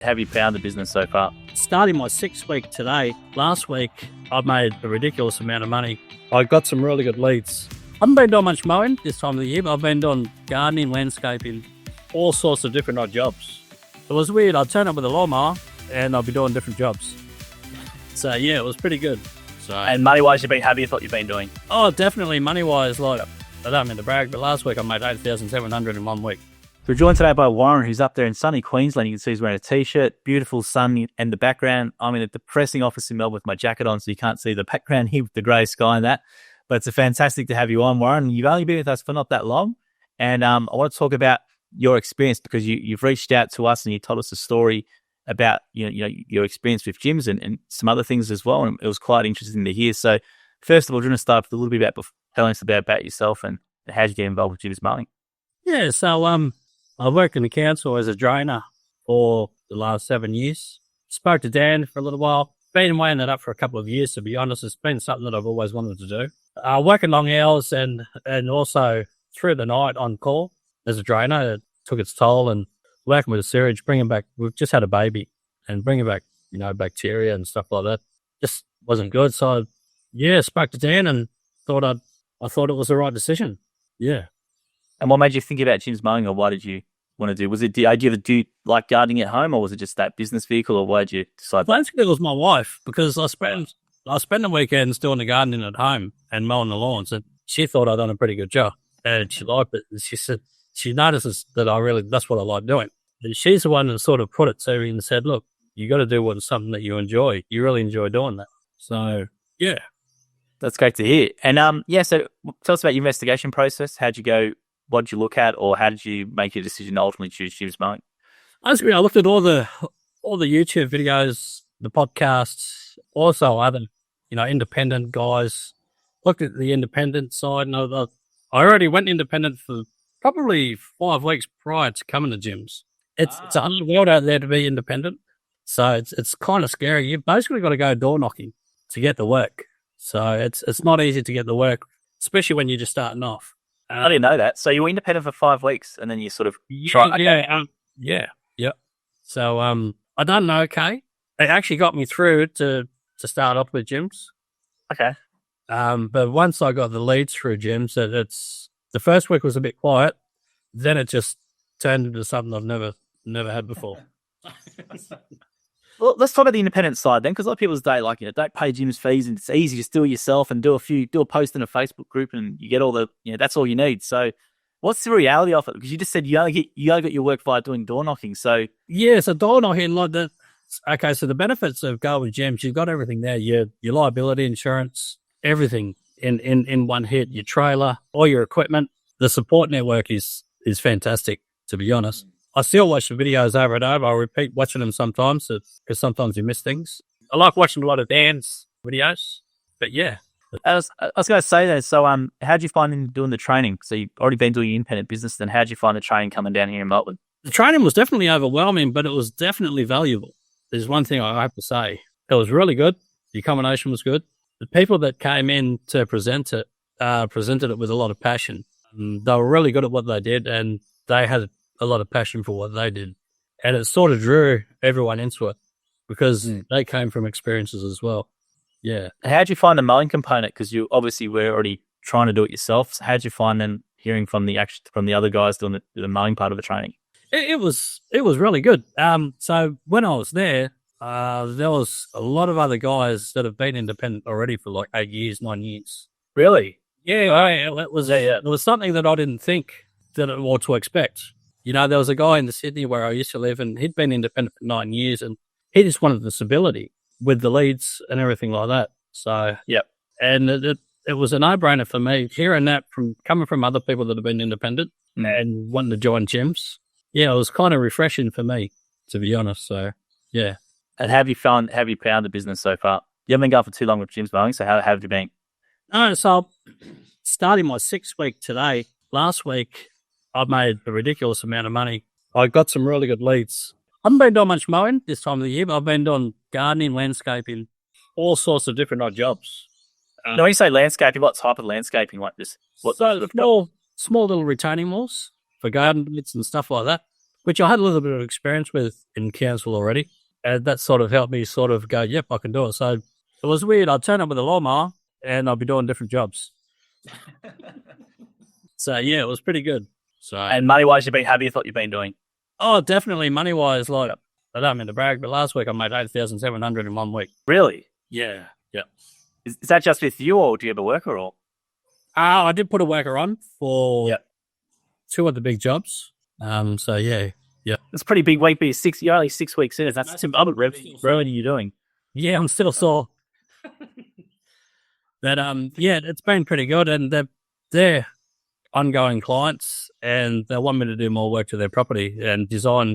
Have you found the business so far? Starting my 6th week today. Last week, I made a ridiculous amount of money. I got some really good leads. I haven't been doing much mowing this time of the year, but I've been doing gardening, landscaping, all sorts of different odd jobs. It was weird. I'd turn up with a lawnmower and I'd be doing different jobs. So, yeah, it was pretty good. So, And money-wise, you've been happy with what you've been doing? Oh, definitely money-wise. Like, I don't mean to brag, but last week I made $8,700 in 1 week. We're joined today by Warren, who's up there in sunny Queensland. You can see he's wearing a T-shirt, beautiful sun in the background. I'm in a depressing office in Melbourne with my jacket on, so you can't see the background here with the grey sky and that. But it's fantastic to have you on, Warren. You've only been with us for not that long. And I want to talk about your experience because you've reached out to us and you told us a story about your experience with gyms and some other things as well. And it was quite interesting to hear. So first of all, do you want to start with a little bit about telling us about yourself and how did you get involved with gyms mowing? Yeah, so I worked in the council as a drainer for the last 7 years. Spoke to Dan for a little while. Been weighing that up for a couple of years, to be honest. It's been something that I've always wanted to do. Working long hours and also through the night on call as a drainer, it took its toll, and working with the sewage, bringing back, we've just had a baby, and bringing back, bacteria and stuff like that just wasn't good. So, spoke to Dan and I thought it was the right decision. Yeah. And what made you think about gyms mowing, or why did you want to do? Was it the idea of do like gardening at home, or was it just that business vehicle, or why did you decide? Basically, it was my wife, because I spend the weekends doing the gardening at home and mowing the lawns, and she thought I'd done a pretty good job, and she liked it. And she said she notices that that's what I like doing. And she's the one that sort of put it to me and said, "Look, you got to do something that you enjoy. You really enjoy doing that." So yeah, that's great to hear. And so tell us about your investigation process. How'd you go? What did you look at, or how did you make your decision to ultimately choose gyms mowing? Basically, I looked at all the YouTube videos, the podcasts, also other, independent guys. Looked at the independent side, and I already went independent for probably 5 weeks prior to coming to gyms. It's a hard world out there to be independent, so it's kind of scary. You've basically got to go door knocking to get the work. So it's not easy to get the work, especially when you're just starting off. I didn't know that. So you were independent for 5 weeks, and then you sort of tried. Yeah. So I done okay. It actually got me through to start off with gyms. Okay. But once I got the leads through gyms, the first week was a bit quiet. Then it just turned into something I've never had before. Well, let's talk about the independent side then, because a lot of people today don't pay gyms fees, and it's easy to do it yourself and do a post in a Facebook group, and you get all the that's all you need. So, what's the reality of it? Because you just said you only get your work via doing door knocking. So so door knocking, like that. Okay, so the benefits of going with gyms, you've got everything there. Your liability insurance, everything in one hit. Your trailer, all your equipment. The support network is fantastic, to be honest. I still watch the videos over and over. I repeat watching them sometimes because sometimes you miss things. I like watching a lot of Dan's videos, but yeah. I was going to say that. So, how'd you find doing the training? So you've already been doing independent business. Then how'd you find the training coming down here in Melbourne? The training was definitely overwhelming, but it was definitely valuable. There's one thing I have to say. It was really good. The accommodation was good. The people that came in to present it presented it with a lot of passion. They were really good at what they did, and they had a lot of passion for what they did. And it sort of drew everyone into it because they came from experiences as well. Yeah. How'd you find the mowing component? Because you obviously were already trying to do it yourself. So how'd you find then hearing from the other guys doing the mowing part of the training? It was really good. So when I was there was a lot of other guys that have been independent already for like 8 years, 9 years. Really? Yeah. It was something that I didn't think or to expect. There was a guy in the Sydney where I used to live, and he'd been independent for 9 years, and he just wanted the stability with the leads and everything like that. So, yep. And it was a no-brainer for me, hearing that coming from other people that have been independent and wanting to join gyms. Yeah, it was kind of refreshing for me, to be honest. So, yeah. And have you found the business so far? You haven't been going for too long with gyms mowing, so how have you been? So starting my 6th week today. Last week, I made a ridiculous amount of money. I got some really good leads. I haven't been doing much mowing this time of the year, but I've been doing gardening, landscaping, all sorts of different odd jobs. Now, when you say landscaping, what type of landscaping like this? Small little retaining walls for garden beds and stuff like that. which I had a little bit of experience with in council already. And that sort of helped me sort of go, yep, I can do it. So it was weird. I'd turn up with a lawnmower and I'd be doing different jobs. So, yeah, it was pretty good. So, And money-wise, you've been happy with what you've been doing? oh, definitely money-wise, like, I don't mean to brag, but last week I made $8,700 in 1 week. Really? Yeah. Is that just with you, or do you have a worker, or? I did put a worker on for Yep. 2 of the big jobs. So, yeah. It's a pretty big week, but you're only 6 weeks in. That's some other revenue are you doing? Yeah, I'm still sore. But, yeah, it's been pretty good. And they're ongoing clients, and they want me to do more work to their property and design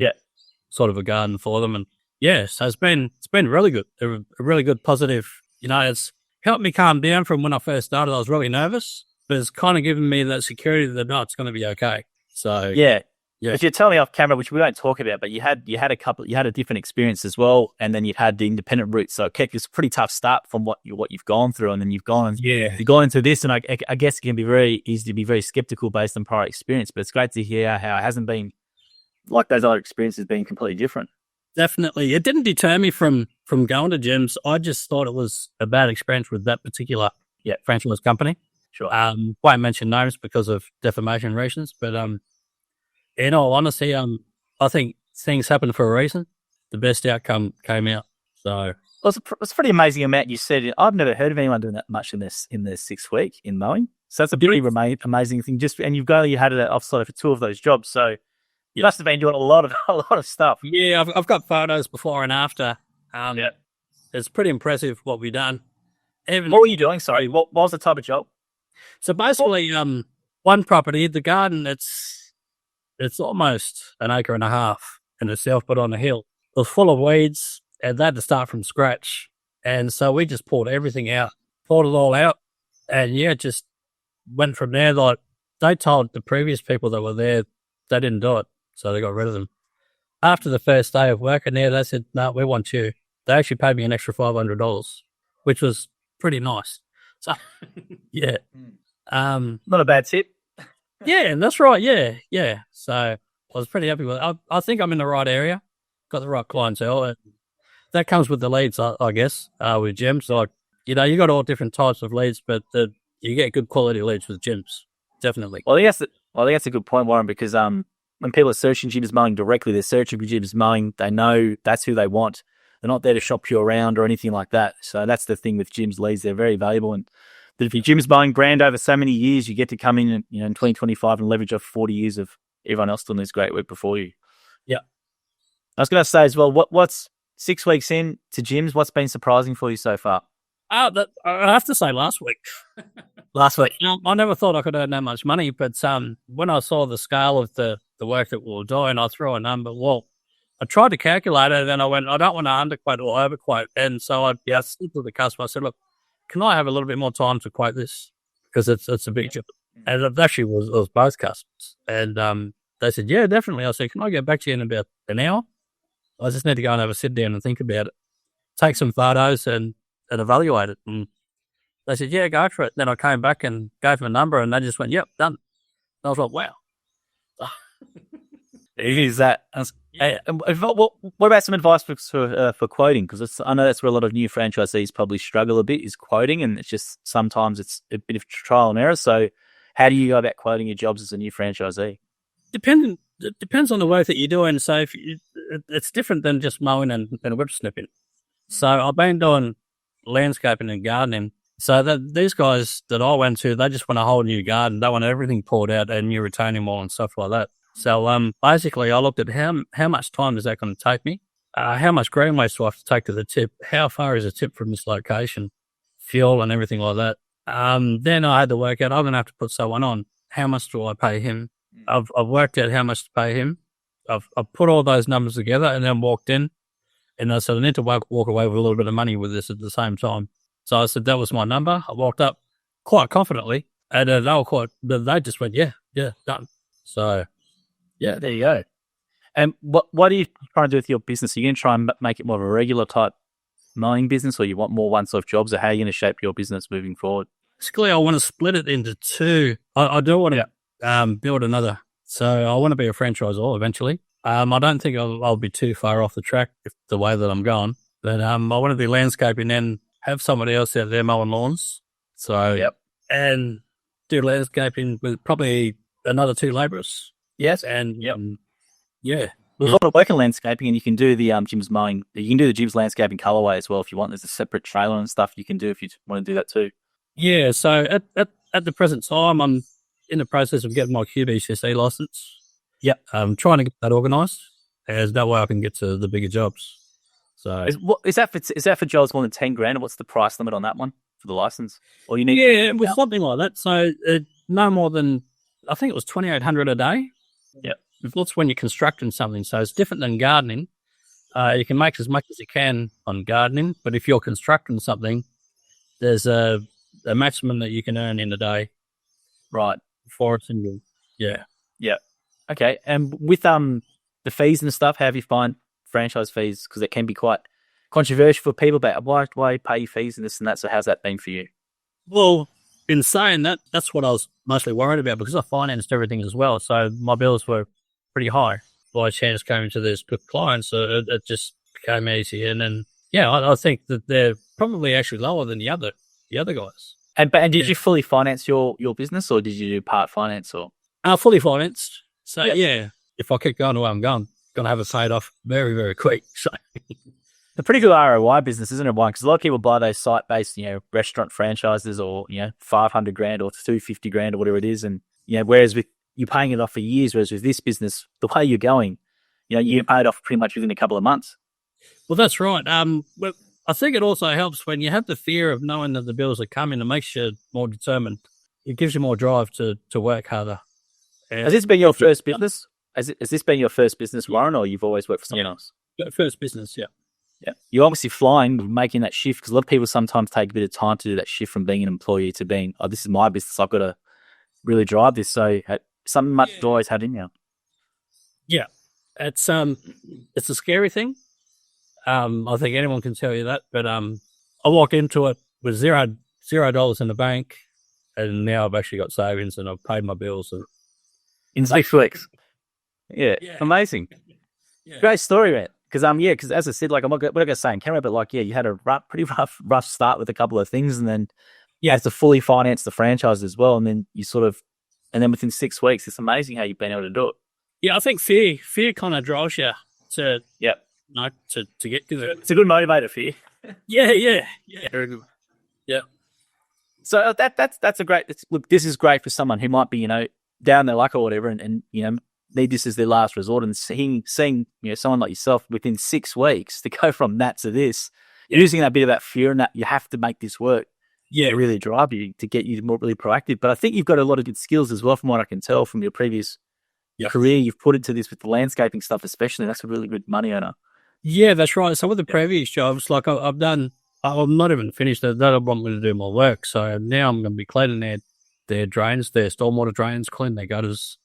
sort of a garden for them. And, yeah, so it's been really good. A really good, positive, it's helped me calm down from when I first started. I was really nervous, but it's kind of given me that security that, no, it's going to be okay. So, Yeah. If you tell me off camera, which we won't talk about, but you had a different experience as well, and then you've had the independent route. So it's a pretty tough start from what you've gone through, and then you've gone into this, and I guess it can be very easy to be very skeptical based on prior experience. But it's great to hear how it hasn't been like those other experiences being completely different. Definitely, it didn't deter me from going to gyms. I just thought it was a bad experience with that particular franchise company. Sure. Won't mention names because of defamation reasons, but in all honesty, I think things happen for a reason. The best outcome came out. So it's a pretty amazing amount you said. I've never heard of anyone doing that much in their 6 week in mowing. So that's a pretty amazing thing. And you had it offside for 2 of those jobs. So you must have been doing a lot of stuff. Yeah, I've got photos before and after. It's pretty impressive what we've done. What were you doing? Sorry, what was the type of job? So basically, one property, the garden, it's almost 1.5 acres in itself, but on a hill. It was full of weeds, and they had to start from scratch. And so we just pulled everything out, pulled it all out, and just went from there. Like, they told the previous people that were there they didn't do it, so they got rid of them. After the first day of working there, they said, no, we want you. They actually paid me an extra $500, which was pretty nice. So, yeah. Not a bad tip. Yeah, that's right. Yeah. So I was pretty happy with it. I think I'm in the right area, got the right clientele. And that comes with the leads, I guess, with gyms. Like, you got all different types of leads, but you get good quality leads with gyms, definitely. Well, I think that's a good point, Warren, because when people are searching gyms mowing directly, they're searching for gyms mowing. They know that's who they want. They're not there to shop you around or anything like that. So that's the thing with gyms leads. They're very valuable. And that if your gym's mowing brand over so many years, you get to come in in 2025 and leverage off 40 years of everyone else doing this great work before you. Yeah. I was going to say as well, what's 6 weeks in to gyms? What's been surprising for you so far? I have to say last week. Last week. I never thought I could earn that much money, but when I saw the scale of the work that we were doing, I threw a number. Well, I tried to calculate it, and I went, I don't want to underquote or overquote. And so I said to the customer, I said, look, can I have a little bit more time to quote this? Because it's a big job. And it actually was both customers. And they said, yeah, definitely. I said, can I get back to you in about an hour? I just need to go and have a sit down and think about it. Take some photos and evaluate it. And they said, yeah, go for it. Then I came back and gave them a number, and they just went, yep, done. And I was like, wow. Is that? What about some advice for quoting? Because I know that's where a lot of new franchisees probably struggle a bit, is quoting, and it's just sometimes it's a bit of trial and error. So, how do you go about quoting your jobs as a new franchisee? It depends on the work that you're doing. So, it's different than just mowing and whip snipping. So, I've been doing landscaping and gardening. So these guys that I went to, they just want a whole new garden. They want everything poured out and new retaining wall and stuff like that. So basically, I looked at how much time is that going to take me? How much green waste do I have to take to the tip? How far is the tip from this location? Fuel and everything like that. Then I had to work out, I'm going to have to put someone on. How much do I pay him? I've worked out how much to pay him. I've put all those numbers together and then walked in. And I said, I need to walk away with a little bit of money with this at the same time. So I said, that was my number. I walked up quite confidently, and they just went, yeah, done. So, yeah, there you go. And what are you trying to do with your business? Are you going to try and make it more of a regular type mowing business, or you want more once-off jobs, or how are you going to shape your business moving forward? Basically, I want to split it into two. I do want to build another. So I want to be a franchisor eventually. I don't think I'll be too far off the track if the way that I'm going. But I want to do landscaping and have somebody else out there mowing lawns. So, and do landscaping with probably another 2 labourers. Yes. And There's a lot of work in landscaping, and you can do the Jim's mowing. You can do the Jim's landscaping colorway as well if you want. There's a separate trailer and stuff you can do if you want to do that too. Yeah. So at the present time, I'm in the process of getting my QBCC license. Yep. I'm trying to get that organised, as that way I can get to the bigger jobs. So is that for jobs more than 10 grand? And what's the price limit on that one for the license? Or you need? Yeah, it was something like that. So no more than, I think it was 2,800 a day. Yep. That's when you're constructing something. So it's different than gardening. You can make as much as you can on gardening, but if you're constructing something, there's a maximum that you can earn in a day. Right. For a single. Yeah. Yeah. Okay. And with the fees and stuff, how have you find franchise fees? Because it can be quite controversial for people about why pay fees and this and that. So how's that been for you? Well, in saying that, that's what I was mostly worried about because I financed everything as well. So my bills were pretty high by chance coming to these good clients. So it just became easy. And then, I think that they're probably actually lower than the other guys. And did you fully finance your business, or did you do part finance, or? Fully financed. So if I keep going the way I'm going to have it paid off very, very quick. So a pretty good ROI business, isn't it, One? Because a lot of people buy those site-based, restaurant franchises, or 500 grand or 250 grand or whatever it is, and whereas with you're paying it off for years, whereas with this business, the way you're going, you pay it off pretty much within a couple of months. Well, that's right. But I think it also helps when you have the fear of knowing that the bills are coming. It makes you more determined. It gives you more drive to work harder. Has this been your first business? Has this been your first business, Warren, or you've always worked for someone else? First business, yeah. Yeah. You're obviously flying, making that shift, because a lot of people sometimes take a bit of time to do that shift from being an employee to being, this is my business, I've got to really drive this. So something much you've always had in you. Yeah. It's a scary thing. I think anyone can tell you that, but I walked into it with $0 in the bank, and now I've actually got savings and I've paid my bills. In 6 weeks. Yeah. Amazing. Yeah. Great story, man. Because as I said, like, I'm not going to say in camera, but you had a pretty rough start with a couple of things, and then you had to fully finance the franchise as well, and then and then within 6 weeks, it's amazing how you've been able to do it. Yeah, I think fear kind of drives you to to get to it. It's a good motivator, fear. Yeah. Very good. Yeah. So that's a great. Look, this is great for someone who might be down their luck or whatever, and need this as their last resort, and seeing someone like yourself within 6 weeks to go from that to this, using that bit of that fear and that you have to make this work. Yeah, really drive you to get you more really proactive. But I think you've got a lot of good skills as well, from what I can tell from your previous career. You've put into this with the landscaping stuff, especially. That's a really good money earner. Yeah, that's right. So with the previous jobs, like I've done, I'm not even finished. They don't want me to do my work. So now I'm going to be cleaning their drains, their stormwater drains, clean their gutters.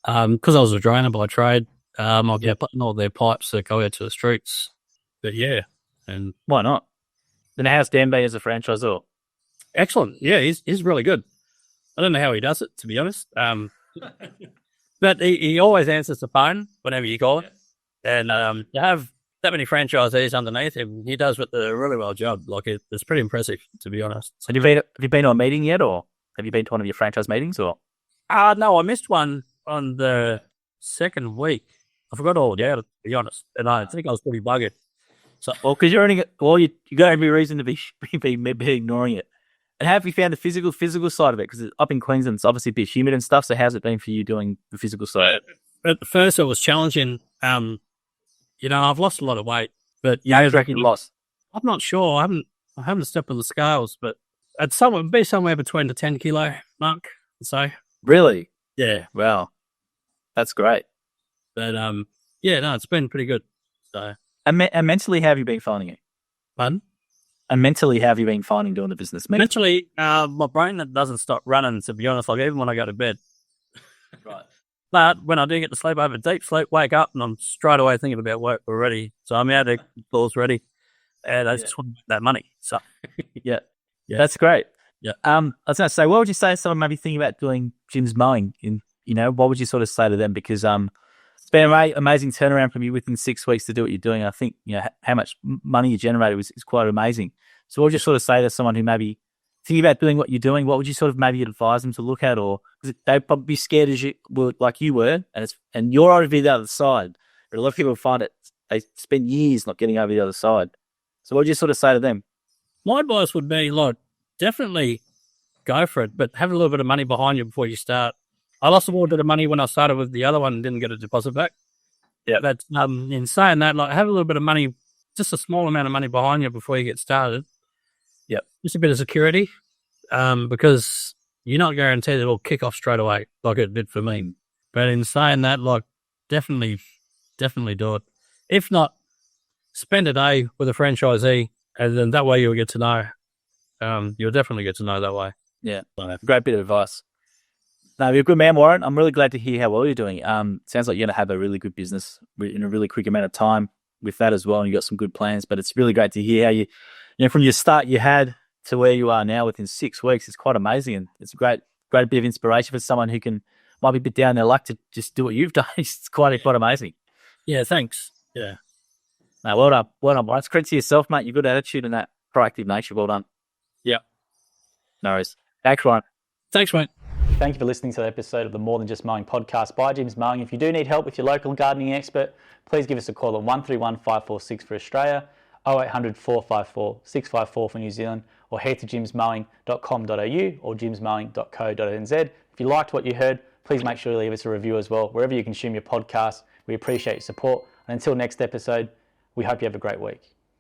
Because I was a drainer by trade, I'll be putting all their pipes that go out to the streets. But and why not? Then how's Dan B as a franchisor? Excellent. Yeah, he's really good. I don't know how he does it, to be honest. But he always answers the phone whenever you call it. And to have that many franchisees underneath him, he does a really well job. Like, it's pretty impressive, to be honest. Have you been to a meeting yet, or have you been to one of your franchise meetings, or? No, I missed one on the second week. I forgot all about it, to be honest. And I think I was pretty buggered. So, because you're earning it, you got every reason to be ignoring it. And how have you found the physical side of it? Because up in Queensland, it's obviously a bit humid and stuff. So how's it been for you doing the physical side? At first, it was challenging. I've lost a lot of weight, but how do you reckon you lost? I'm not sure. I haven't stepped on the scales, but it'd be somewhere between the 10 kilo mark. So really, yeah. Wow, that's great. But it's been pretty good. So and mentally, how have you been finding it? Pardon? And mentally, how have you been finding doing the business? Mentally, my brain doesn't stop running, to be honest, like even when I go to bed. Right. But when I do get to sleep, I have a deep sleep, wake up, and I'm straight away thinking about work already. So I'm out of balls ready, and I just want that money. So, yeah, that's great. Yeah. I was going to say, what would you say to someone maybe thinking about doing Jim's mowing? What would you sort of say to them? Because It's been an amazing turnaround from you within 6 weeks to do what you're doing. I think, how much money you generated is quite amazing. So what would you sort of say to someone who maybe thinking about doing what you're doing? What would you sort of maybe advise them to look at? Or because they'd probably be scared as you were, like you were, and you're over the other side. But a lot of people find it, they spend years not getting over the other side. So what would you sort of say to them? My advice would be, like, definitely go for it, but have a little bit of money behind you before you start. I lost a little bit of money when I started with the other one and didn't get a deposit back. Yeah. But in saying that, like, have a little bit of money, just a small amount of money behind you before you get started. Yep. Just a bit of security, because you're not guaranteed it'll kick off straight away like it did for me. But in saying that, like, definitely do it. If not, spend a day with a franchisee, and then that way you'll get to know. You'll definitely get to know that way. Yeah, great bit of advice. No, you're a good man, Warren. I'm really glad to hear how well you're doing. Sounds like you're going to have a really good business in a really quick amount of time with that as well, and you've got some good plans. But it's really great to hear how you from your start you had to where you are now within 6 weeks. It's quite amazing, and it's a great bit of inspiration for someone who might be a bit down their luck to just do what you've done. It's quite amazing. Yeah, thanks. Yeah. No, well done, Warren. It's credit to yourself, mate. Your good attitude and that proactive nature. Well done. Yeah. No worries. Thanks, Ryan. Thanks, mate. Thank you for listening to the episode of the More Than Just Mowing podcast by Jim's Mowing. If you do need help with your local gardening expert, please give us a call on 131 546 for Australia, 0800 454 654 for New Zealand, or head to jimsmowing.com.au or jimsmowing.co.nz. If you liked what you heard, please make sure you leave us a review as well, wherever you consume your podcast. We appreciate your support. And until next episode, we hope you have a great week.